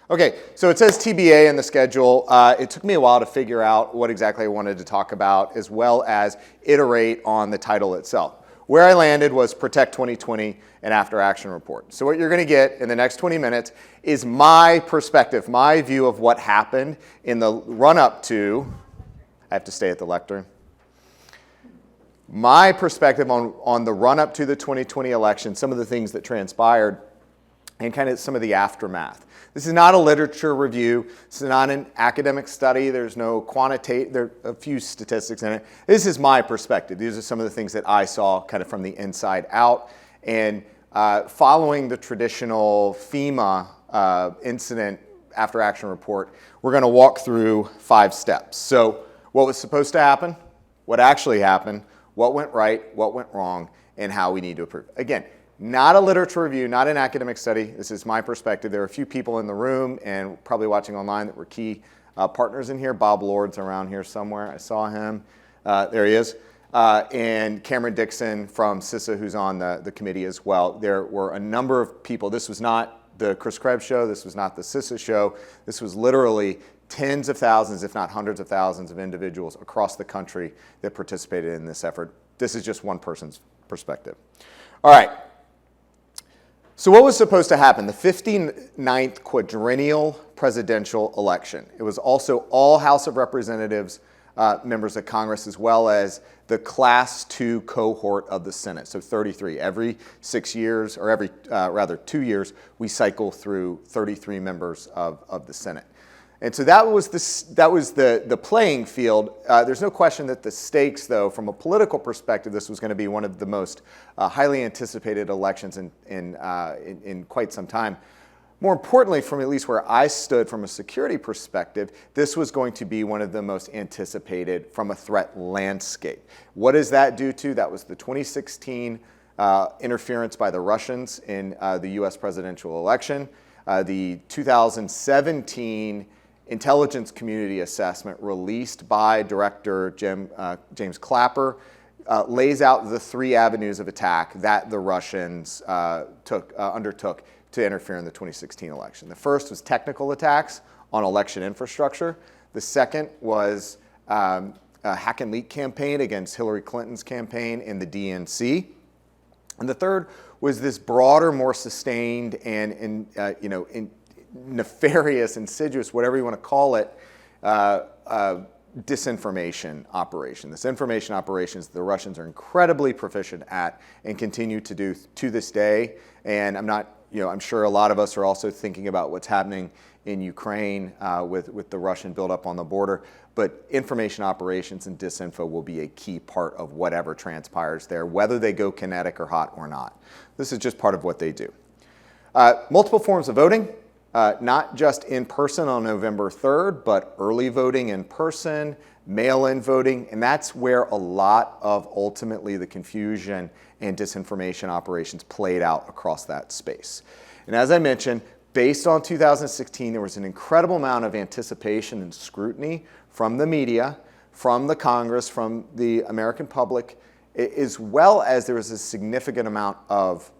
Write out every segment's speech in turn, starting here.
Okay, so it says TBA in the schedule. It took me a while to figure out what exactly I wanted to talk about, as well as iterate on the title itself. Where I landed was Protect 2020 and After Action Report. So what you're going to get in the next 20 minutes is my perspective, my view of what happened in the run-up to, I have to stay at the lectern, my perspective on the run-up to the 2020 election, some of the things that transpired, and kind of some of the aftermath. This is not a literature review. This is not an academic study. There's no quantitative, there are a few statistics in it. This is my perspective. These are some of the things that I saw kind of from the inside out. And following the traditional FEMA incident after action report, we're going to walk through 5 steps. So what was supposed to happen, what actually happened, what went right, what went wrong, and how we need to improve. Again, not a literature review, not an academic study. This is my perspective. There are a few people in the room and probably watching online that were key partners in here. Bob Lord's around here somewhere. I saw him. There he is. And Cameron Dixon from CISA, who's on the committee as well. There were a number of people. This was not the Chris Krebs show. This was not the CISA show. This was literally tens of thousands, if not hundreds of thousands of individuals across the country that participated in this effort. This is just one person's perspective. All right. So what was supposed to happen? The 59th quadrennial presidential election. It was also all House of Representatives members of Congress, as well as the Class 2 cohort of the Senate, so 33. Every 6 years, or every, 2 years, we cycle through 33 members of the Senate. And so that was the playing field. There's no question that the stakes, though, from a political perspective, this was going to be one of the most highly anticipated elections in quite some time. More importantly, from at least where I stood from a security perspective, this was going to be one of the most anticipated from a threat landscape. What does that do to? That was the 2016 interference by the Russians in the U.S. presidential election, the 2017 intelligence community assessment released by Director James Clapper lays out the 3 avenues of attack that the Russians undertook to interfere in the 2016 election. The first was technical attacks on election infrastructure. The second was a hack and leak campaign against Hillary Clinton's campaign in the DNC. And the third was this broader, more sustained and nefarious, insidious, whatever you want to call it, disinformation operation. This information operations the Russians are incredibly proficient at and continue to do to this day. And I'm sure a lot of us are also thinking about what's happening in Ukraine with the Russian buildup on the border. But information operations and disinfo will be a key part of whatever transpires there, whether they go kinetic or hot or not. This is just part of what they do. Multiple forms of voting. Not just in person on November 3rd, but early voting in person, mail-in voting, and that's where a lot of ultimately the confusion and disinformation operations played out across that space. And as I mentioned, based on 2016, there was an incredible amount of anticipation and scrutiny from the media, from the Congress, from the American public, as well as there was a significant amount of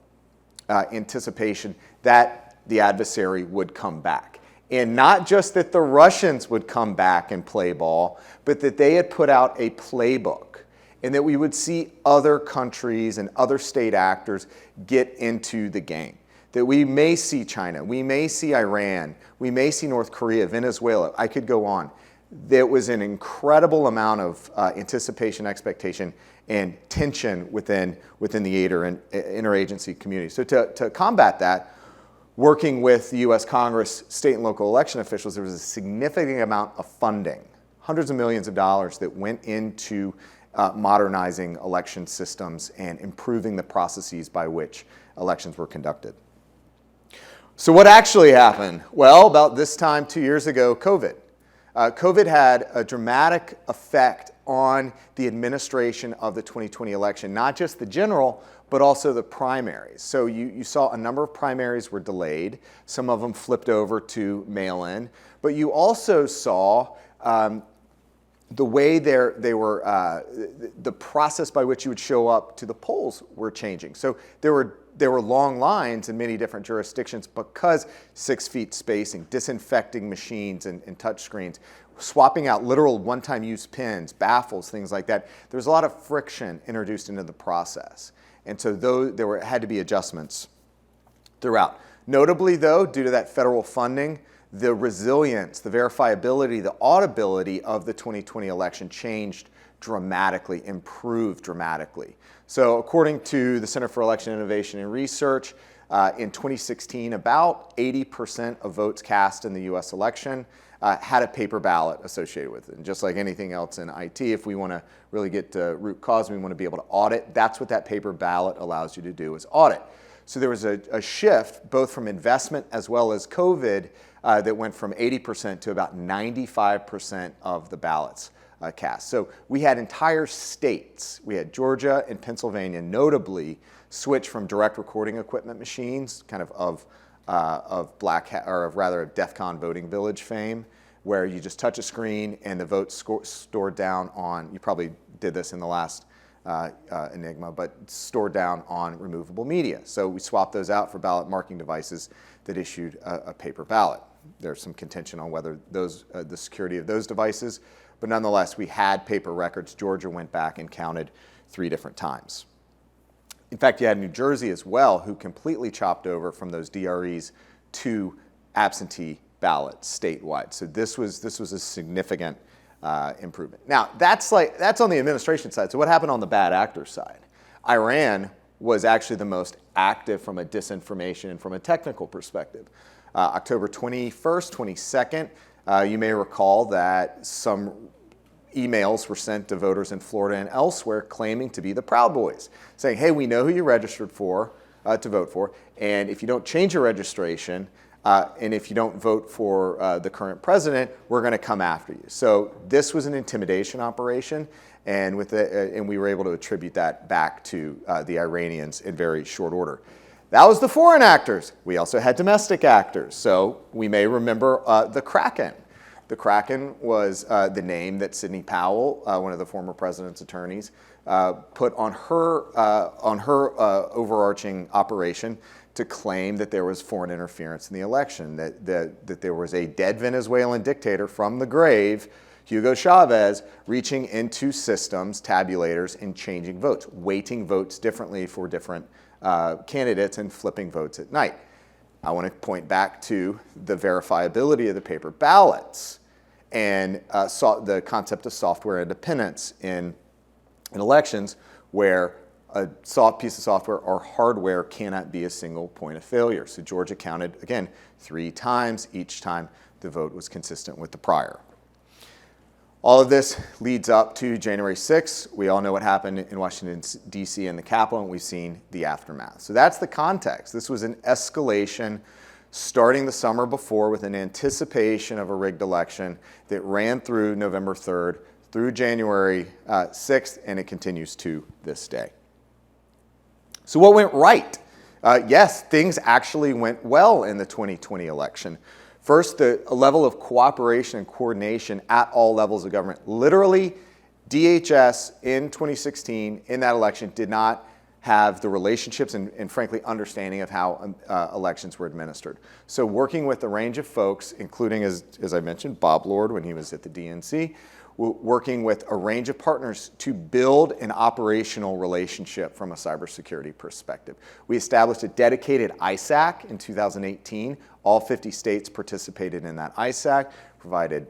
anticipation that the adversary would come back. And not just that the Russians would come back and play ball, but that they had put out a playbook and that we would see other countries and other state actors get into the game. That we may see China, we may see Iran, we may see North Korea, Venezuela, I could go on. There was an incredible amount of anticipation, expectation, and tension within the interagency community. So to combat that, working with the U.S. Congress, state and local election officials, there was a significant amount of funding, hundreds of millions of dollars that went into modernizing election systems and improving the processes by which elections were conducted. So what actually happened? Well, about this time 2 years ago, COVID. COVID had a dramatic effect on the administration of the 2020 election, not just the general, but also the primaries. So you saw a number of primaries were delayed. Some of them flipped over to mail-in. But you also saw the way the process by which you would show up to the polls were changing. So there were there were long lines in many different jurisdictions because 6 feet spacing, disinfecting machines and touch screens, swapping out literal one-time use pins, baffles, things like that. There was a lot of friction introduced into the process. And so there had to be adjustments throughout. Notably, though, due to that federal funding, the resilience, the verifiability, the auditability of the 2020 election changed dramatically, improved dramatically. So according to the Center for Election Innovation and Research, in 2016, about 80% of votes cast in the US election had a paper ballot associated with it. And just like anything else in IT, if we want to really get to root cause, we want to be able to audit, that's what that paper ballot allows you to do, is audit. So there was a shift, both from investment as well as COVID, that went from 80% to about 95% of the ballots cast. So we had entire states, we had Georgia and Pennsylvania notably switch from direct recording equipment machines, kind of black hat, or of rather DEFCON voting village fame, where you just touch a screen and the vote's stored down on, you probably did this in the last Enigma, but stored down on removable media. So we swapped those out for ballot marking devices that issued a paper ballot. There's some contention on whether those the security of those devices, but nonetheless, we had paper records. Georgia went back and counted 3 different times. In fact, you had New Jersey as well, who completely chopped over from those DREs to absentee ballots statewide. So this was a significant improvement. Now, that's on the administration side. So what happened on the bad actor side? Iran was actually the most active from a disinformation and from a technical perspective. October 21st, 22nd, you may recall that some emails were sent to voters in Florida and elsewhere claiming to be the Proud Boys, saying, hey, we know who you registered for, to vote for, and if you don't change your registration, and if you don't vote for the current president, we're going to come after you. So this was an intimidation operation, and we were able to attribute that back to the Iranians in very short order. That was the foreign actors. We also had domestic actors. So we may remember the Kraken. The Kraken was the name that Sidney Powell, one of the former president's attorneys, put on her overarching operation to claim that there was foreign interference in the election, that there was a dead Venezuelan dictator from the grave, Hugo Chavez, reaching into systems, tabulators, and changing votes, weighting votes differently for different candidates and flipping votes at night. I want to point back to the verifiability of the paper ballots and the concept of software independence in elections, where a piece of software or hardware cannot be a single point of failure. So Georgia counted, again, 3 times. Each time the vote was consistent with the prior. All of this leads up to January 6th. We all know what happened in Washington, D.C. and the Capitol, and we've seen the aftermath. So that's the context. This was an escalation starting the summer before with an anticipation of a rigged election that ran through November 3rd, through January 6th, and it continues to this day. So what went right? Yes, things actually went well in the 2020 election. First, the level of cooperation and coordination at all levels of government. Literally, DHS in 2016, in that election, did not have the relationships and frankly, understanding of how elections were administered. So working with a range of folks, including, as I mentioned, Bob Lord when he was at the DNC, working with a range of partners to build an operational relationship from a cybersecurity perspective. We established a dedicated ISAC in 2018. All 50 states participated in that ISAC, provided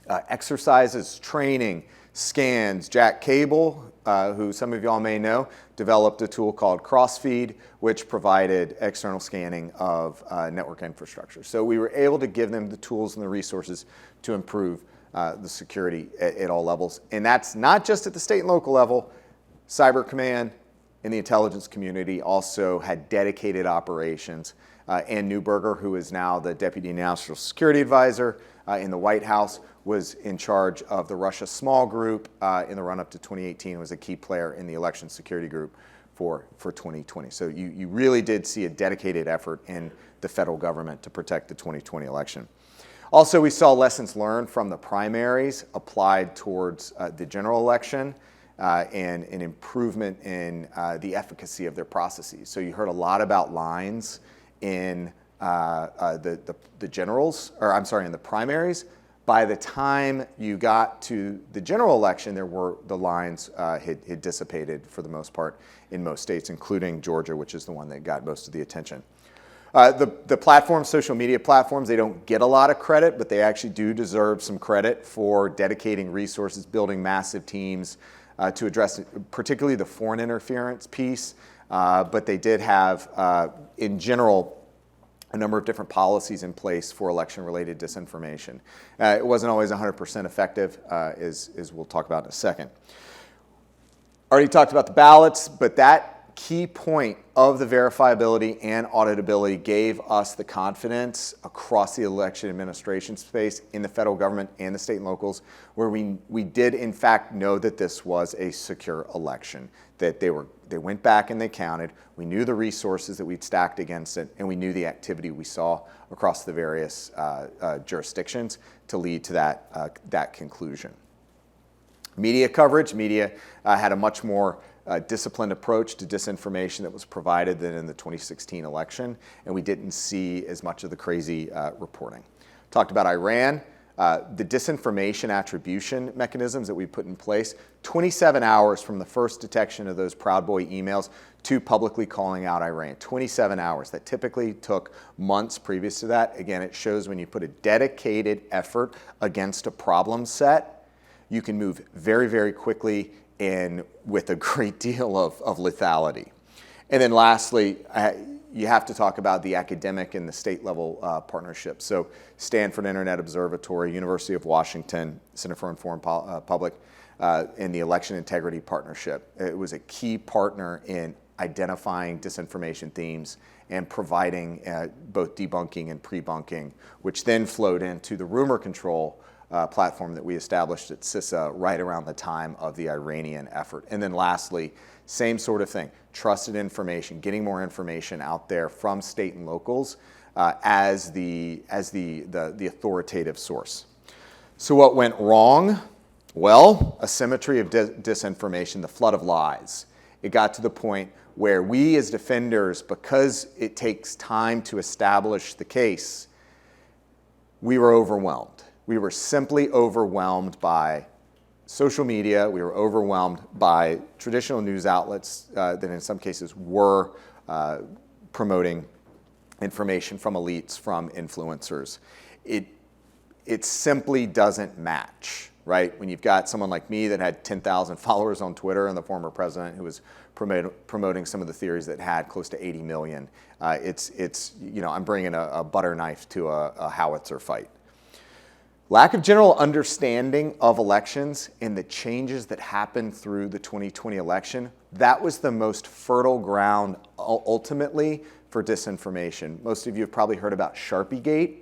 exercises, training, scans. Jack Cable, who some of y'all may know, developed a tool called Crossfeed, which provided external scanning of network infrastructure. So we were able to give them the tools and the resources to improve the security at all levels. And that's not just at the state and local level. Cyber Command and the intelligence community also had dedicated operations. Ann Neuberger, who is now the Deputy National Security Advisor in the White House, was in charge of the Russia Small Group in the run-up to 2018, was a key player in the election security group for 2020. So you really did see a dedicated effort in the federal government to protect the 2020 election. Also, we saw lessons learned from the primaries applied towards the general election. and an improvement in the efficacy of their processes. So you heard a lot about lines in the generals, or I'm sorry, in the primaries. By the time you got to the general election, the lines had dissipated for the most part in most states, including Georgia, which is the one that got most of the attention. The platforms, social media platforms, they don't get a lot of credit, but they actually do deserve some credit for dedicating resources, building massive teams to address particularly the foreign interference piece. But they did have, in general, a number of different policies in place for election-related disinformation. It wasn't always 100% effective, as we'll talk about in a second. Already talked about the ballots, but that key point of the verifiability and auditability gave us the confidence across the election administration space in the federal government and the state and locals, where we did in fact know that this was a secure election, that they went back and they counted. We knew the resources that we'd stacked against it, and we knew the activity we saw across the various jurisdictions to lead to that conclusion. Media coverage. Media had a much more disciplined approach to disinformation that was provided than in the 2016 election, and we didn't see as much of the crazy reporting. Talked about Iran, the disinformation attribution mechanisms that we put in place, 27 hours from the first detection of those Proud Boy emails to publicly calling out Iran. 27 hours. That typically took months previous to that. Again, it shows when you put a dedicated effort against a problem set, you can move very, very quickly and with a great deal of lethality. And then lastly, you have to talk about the academic and the state level partnerships. So Stanford Internet Observatory, University of Washington, Center for Informed Public, and the Election Integrity Partnership. It was a key partner in identifying disinformation themes and providing both debunking and pre-bunking, which then flowed into the rumor control platform that we established at CISA right around the time of the Iranian effort. And then lastly, same sort of thing, trusted information, getting more information out there from state and locals as the authoritative source. So what went wrong? Well, a symmetry of disinformation, the flood of lies. It got to the point where we as defenders, because it takes time to establish the case, we were overwhelmed. We were simply overwhelmed by social media. We were overwhelmed by traditional news outlets that in some cases were promoting information from elites, from influencers. It simply doesn't match, right? When you've got someone like me that had 10,000 followers on Twitter and the former president who was promoting some of the theories that had close to 80 million, I'm bringing a butter knife to a howitzer fight. Lack of general understanding of elections and the changes that happened through the 2020 election, that was the most fertile ground ultimately for disinformation. Most of you have probably heard about Sharpiegate.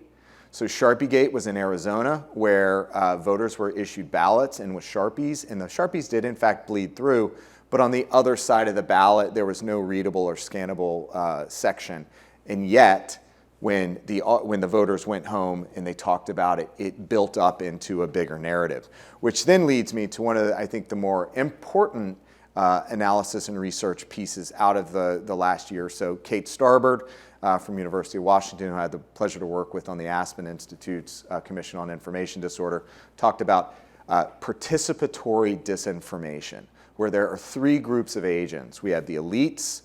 So Sharpiegate was in Arizona where voters were issued ballots and with Sharpies, and the Sharpies did in fact bleed through, but on the other side of the ballot there was no readable or scannable section. And yet, when the voters went home and they talked about it, it built up into a bigger narrative, which then leads me to one of I think the more important analysis and research pieces out of the last year or so. Kate Starbird from University of Washington, who I had the pleasure to work with on the Aspen Institute's Commission on Information Disorder, talked about participatory disinformation, where there are three groups of agents. We have the elites,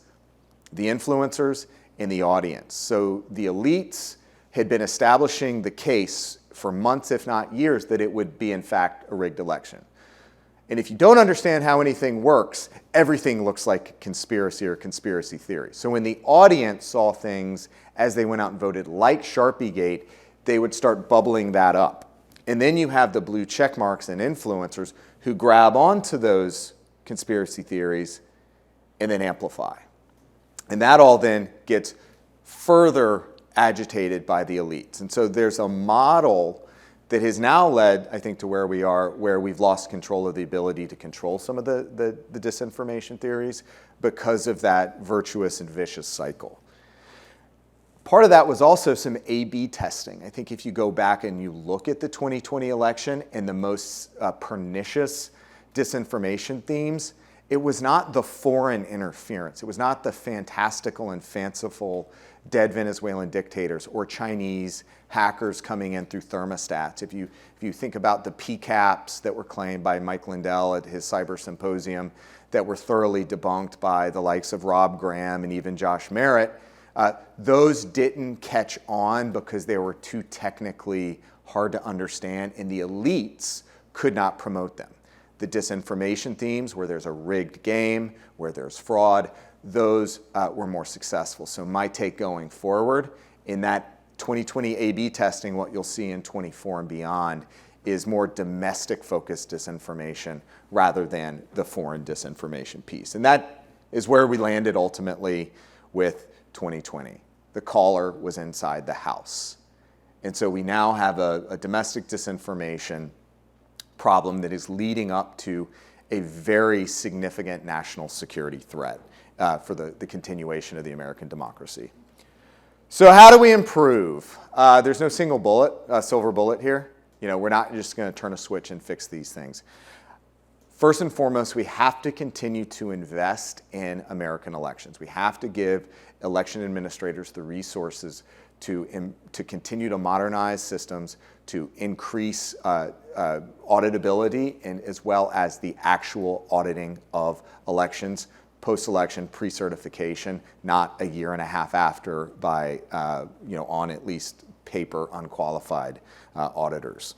the influencers, in the audience. So the elites had been establishing the case for months, if not years, that it would be in fact a rigged election. And if you don't understand how anything works, everything looks like conspiracy or conspiracy theory. So when the audience saw things as they went out and voted, like Sharpiegate, they would start bubbling that up. And then you have the blue check marks and influencers who grab onto those conspiracy theories and then amplify. And that all then gets further agitated by the elites. And so there's a model that has now led, I think, to where we are, where we've lost control of the ability to control some of the disinformation theories because of that virtuous and vicious cycle. Part of that was also some A/B testing. I think if you go back and you look at the 2020 election and the most pernicious disinformation themes, it was not the foreign interference. It was not the fantastical and fanciful dead Venezuelan dictators or Chinese hackers coming in through thermostats. If you think about the PCAPs that were claimed by Mike Lindell at his cyber symposium that were thoroughly debunked by the likes of Rob Graham and even Josh Merritt, those didn't catch on because they were too technically hard to understand, and the elites could not promote them. The disinformation themes, where there's a rigged game, where there's fraud, those were more successful. So my take going forward in that 2020 A/B testing, what you'll see in 24 and beyond is more domestic-focused disinformation rather than the foreign disinformation piece. And that is where we landed ultimately with 2020. The caller was inside the house. And so we now have a domestic disinformation problem that is leading up to a very significant national security threat for the continuation of the American democracy. So how do we improve? There's no single bullet, silver bullet here. We're not just going to turn a switch and fix these things. First and foremost, we have to continue to invest in American elections. We have to give election administrators the resources to continue to modernize systems, to increase auditability, and as well as the actual auditing of elections, post-election pre-certification, not a year and a half after by, on at least paper unqualified auditors.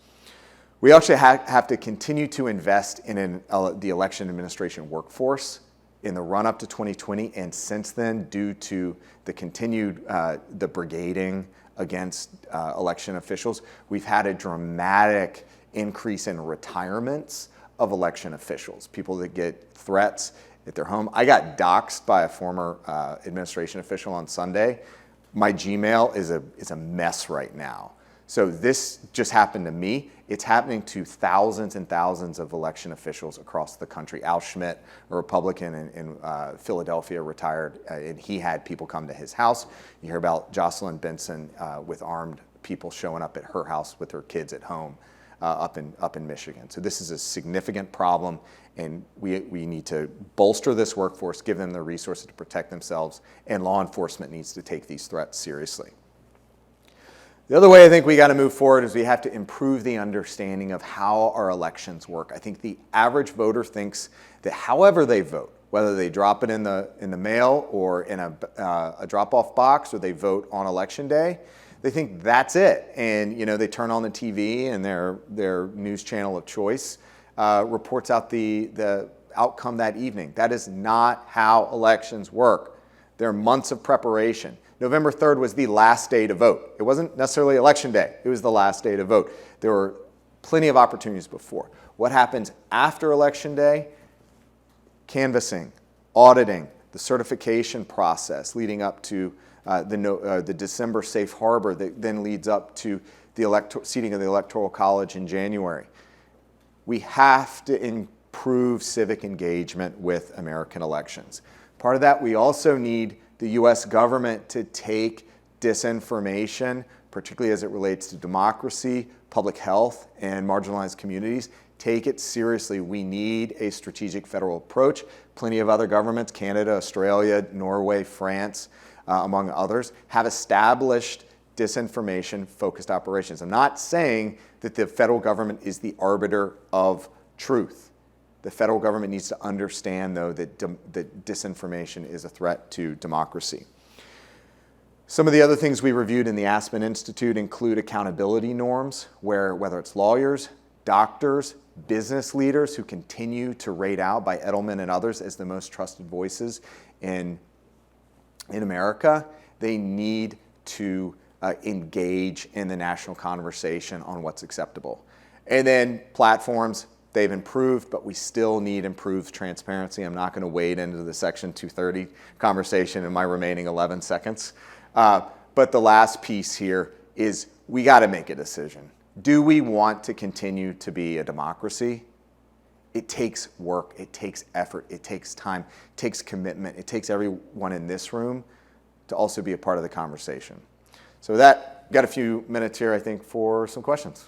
We actually have to continue to invest in the election administration workforce in the run-up to 2020, and since then, due to the continued the brigading against election officials, we've had a dramatic increase in retirements of election officials, people that get threats at their home. I got doxxed by a former administration official on Sunday. My Gmail is a mess right now. So this just happened to me. It's happening to thousands and thousands of election officials across the country. Al Schmidt, a Republican in Philadelphia, retired, and he had people come to his house. You hear about Jocelyn Benson with armed people showing up at her house with her kids at home up in Michigan. So this is a significant problem, and we need to bolster this workforce, give them the resources to protect themselves, and law enforcement needs to take these threats seriously. The other way I think we got to move forward is we have to improve the understanding of how our elections work. I think the average voter thinks that however they vote, whether they drop it in the mail or in a drop-off box, or they vote on election day, they think that's it. And they turn on the TV, and their news channel of choice reports out the outcome that evening. That is not how elections work. There are months of preparation. November 3rd was the last day to vote. It wasn't necessarily election day. It was the last day to vote. There were plenty of opportunities before. What happens after election day? Canvassing, auditing, the certification process leading up to the December safe harbor that then leads up to the seating of the Electoral College in January. We have to improve civic engagement with American elections. Part of that, we also need the U.S. government to take disinformation, particularly as it relates to democracy, public health, and marginalized communities. Take it seriously. We need a strategic federal approach. Plenty of other governments, Canada, Australia, Norway, France, among others, have established disinformation-focused operations. I'm not saying that the federal government is the arbiter of truth. The federal government needs to understand, though, that disinformation is a threat to democracy. Some of the other things we reviewed in the Aspen Institute include accountability norms, where whether it's lawyers, doctors, business leaders who continue to rate out by Edelman and others as the most trusted voices in America, they need to engage in the national conversation on what's acceptable. And then platforms. They've improved, but we still need improved transparency. I'm not going to wade into the Section 230 conversation in my remaining 11 seconds. But the last piece here is we got to make a decision. Do we want to continue to be a democracy? It takes work. It takes effort. It takes time. It takes commitment. It takes everyone in this room to also be a part of the conversation. So with that, got a few minutes here, I think, for some questions.